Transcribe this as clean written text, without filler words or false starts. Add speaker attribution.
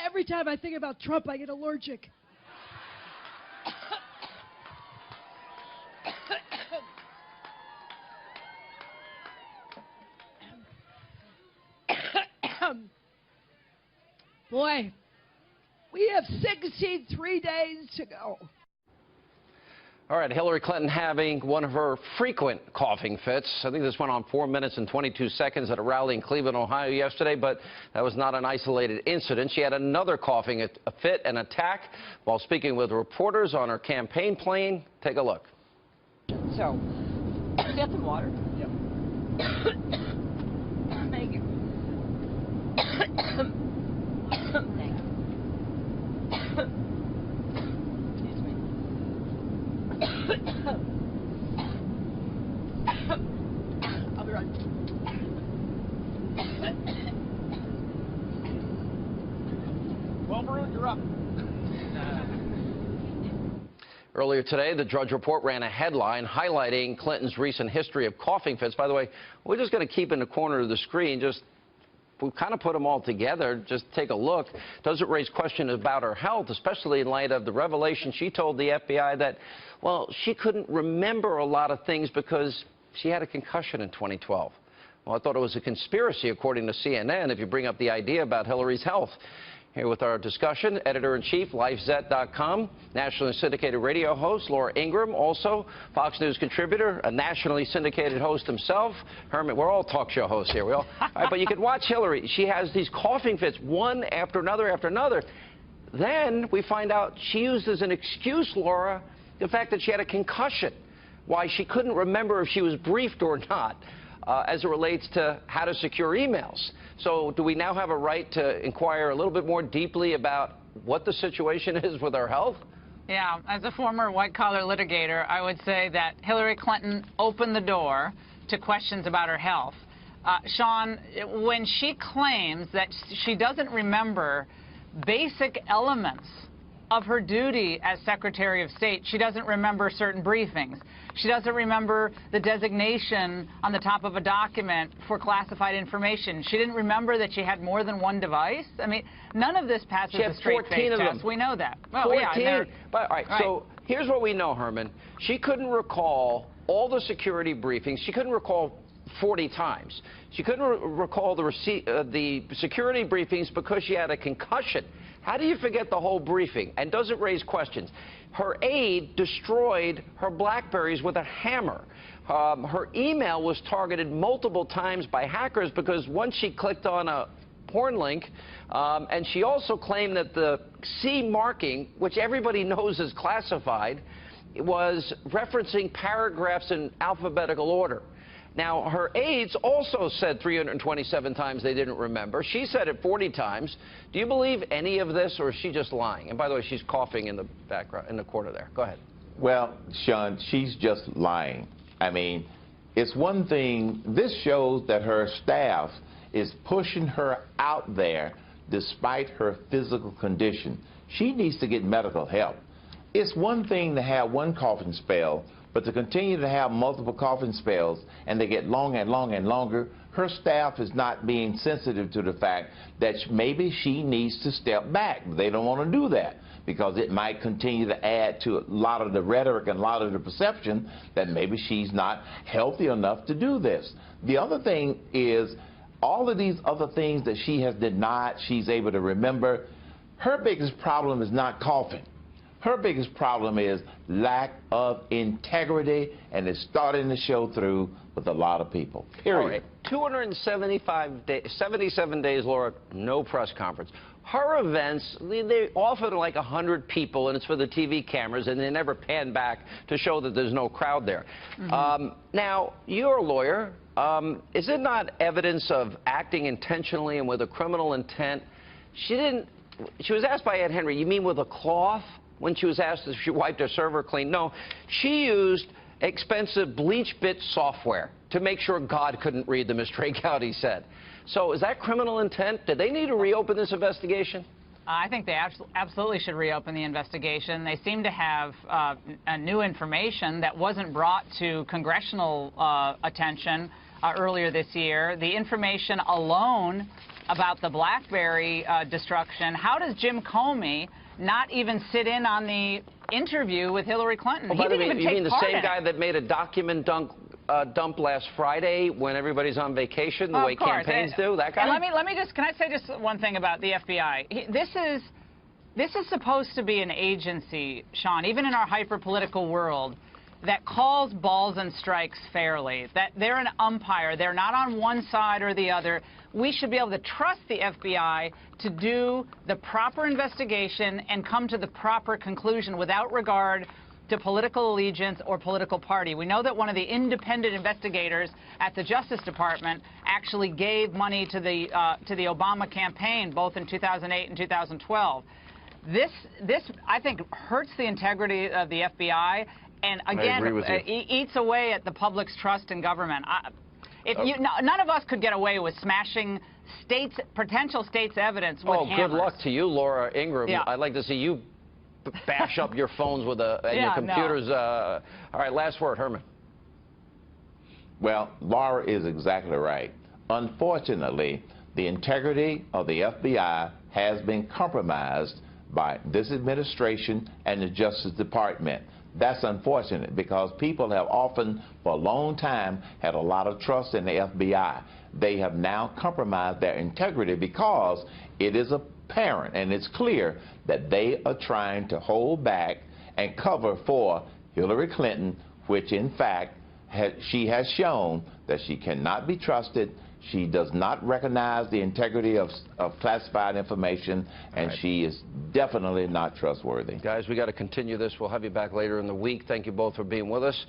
Speaker 1: Every time I think about Trump, I get allergic. Boy, we have 63 days to go.
Speaker 2: All right, Hillary Clinton having one of her frequent coughing fits. I think this went on 4 minutes and 22 seconds at a rally in Cleveland, Ohio yesterday, but that was not an isolated incident. She had another coughing fit and attack while speaking with reporters on her campaign plane. Take a look.
Speaker 3: So, get some water.
Speaker 1: Yep.
Speaker 3: Thank you. Thank you.
Speaker 1: I'll be right. Well, Maroon, you're up.
Speaker 2: Earlier today, the Drudge Report ran a headline highlighting Clinton's recent history of coughing fits. By the way, we're just going to keep in the corner of the screen, we kind of put them all together. Just take a look. Does it raise questions about her health, especially in light of the revelation she told the FBI that, well, she couldn't remember a lot of things because she had a concussion in 2012. Well, I thought it was a conspiracy, according to CNN, if you bring up the idea about Hillary's health. Here with our discussion, editor-in-chief, LifeZet.com, nationally syndicated radio host Laura Ingraham, also Fox News contributor, a nationally syndicated host himself. Herman, we're all talk show hosts here. All right, but you can watch Hillary. She has these coughing fits, one after another after another. Then we find out she used as an excuse, Laura, the fact that she had a concussion, why she couldn't remember if she was briefed or not. As it relates to how to secure emails. So do we now have a right to inquire a little bit more deeply about what the situation is with our health?
Speaker 4: Yeah, as a former white-collar litigator, I would say that Hillary Clinton opened the door to questions about her health. Sean, when she claims that she doesn't remember basic elements of her duty as Secretary of State, she doesn't remember certain briefings. She doesn't remember the designation on the top of a document for classified information. She didn't remember that she had more than one device. I mean, none of this passes a straight face test. We know that. Well,
Speaker 2: 14.
Speaker 4: Yeah,
Speaker 2: but, all right, so here's what we know, Herman. She couldn't recall all the security briefings. She couldn't recall 40 times. She couldn't recall the security briefings because she had a concussion. How do you forget the whole briefing? And does it raise questions? Her aide destroyed her BlackBerries with a hammer. Her email was targeted multiple times by hackers because once she clicked on a porn link, and she also claimed that the C marking, which everybody knows is classified, was referencing paragraphs in alphabetical order. Now, her aides also said 327 times they didn't remember. She said it 40 times. Do you believe any of this, or is she just lying? And by the way, she's coughing in the background, in the corner there. Go ahead.
Speaker 5: Well, Sean, she's just lying. I mean, it's one thing. This shows that her staff is pushing her out there despite her physical condition. She needs to get medical help. It's one thing to have one coughing spell, but to continue to have multiple coughing spells and they get longer and longer and longer, her staff is not being sensitive to the fact that maybe she needs to step back. They don't want to do that because it might continue to add to a lot of the rhetoric and a lot of the perception that maybe she's not healthy enough to do this. The other thing is all of these other things that she has denied she's able to remember. Her biggest problem is not coughing. Her biggest problem is lack of integrity, and it's starting to show through with a lot of people, period.
Speaker 2: All right. 77 days, Laura, no press conference. Her events, they often like 100 people, and it's for the TV cameras, and they never pan back to show that there's no crowd there. Now, you're a lawyer. Is it not evidence of acting intentionally and with a criminal intent? She was asked by Ed Henry, you mean with a cloth? When she was asked if she wiped her server clean. No, she used expensive bleach bit software to make sure God couldn't read them, as Trey Gowdy said. So is that criminal intent? Do they need to reopen this investigation?
Speaker 4: I think they absolutely should reopen the investigation. They seem to have new information that wasn't brought to congressional attention earlier this year. The information alone about the BlackBerry destruction. How does Jim Comey not even sit in on the interview with Hillary Clinton?
Speaker 2: Oh,
Speaker 4: He didn't even
Speaker 2: you
Speaker 4: take
Speaker 2: mean the
Speaker 4: part
Speaker 2: same
Speaker 4: in
Speaker 2: guy
Speaker 4: it.
Speaker 2: that made a document dump last Friday when everybody's on vacation, the
Speaker 4: Of
Speaker 2: way
Speaker 4: course.
Speaker 2: campaigns do? That guy?
Speaker 4: And let me just, can I say just one thing about the FBI? This is supposed to be an agency, Sean, even in our hyper-political world, that calls balls and strikes fairly, that they're an umpire. They're not on one side or the other. We should be able to trust the FBI to do the proper investigation and come to the proper conclusion without regard to political allegiance or political party. We know that one of the independent investigators at the Justice Department actually gave money to the Obama campaign, both in 2008 and 2012. This, I think, hurts the integrity of the FBI, and again, eats away at the public's trust in government. None of us could get away with smashing potential states' evidence with hammers.
Speaker 2: Good luck to you, Laura Ingraham.
Speaker 4: Yeah.
Speaker 2: I'd like to see you bash up your phones with and your computers.
Speaker 4: No.
Speaker 2: All right, last word, Herman.
Speaker 5: Well, Laura is exactly right. Unfortunately, the integrity of the FBI has been compromised by this administration and the Justice Department. That's unfortunate because people have often, for a long time, had a lot of trust in the FBI. They have now compromised their integrity because it is apparent and it's clear that they are trying to hold back and cover for Hillary Clinton, which in fact she has shown that she cannot be trusted. She does not recognize the integrity of classified information, and she is definitely not trustworthy.
Speaker 2: Guys, we got to continue this. We'll have you back later in the week. Thank you both for being with us.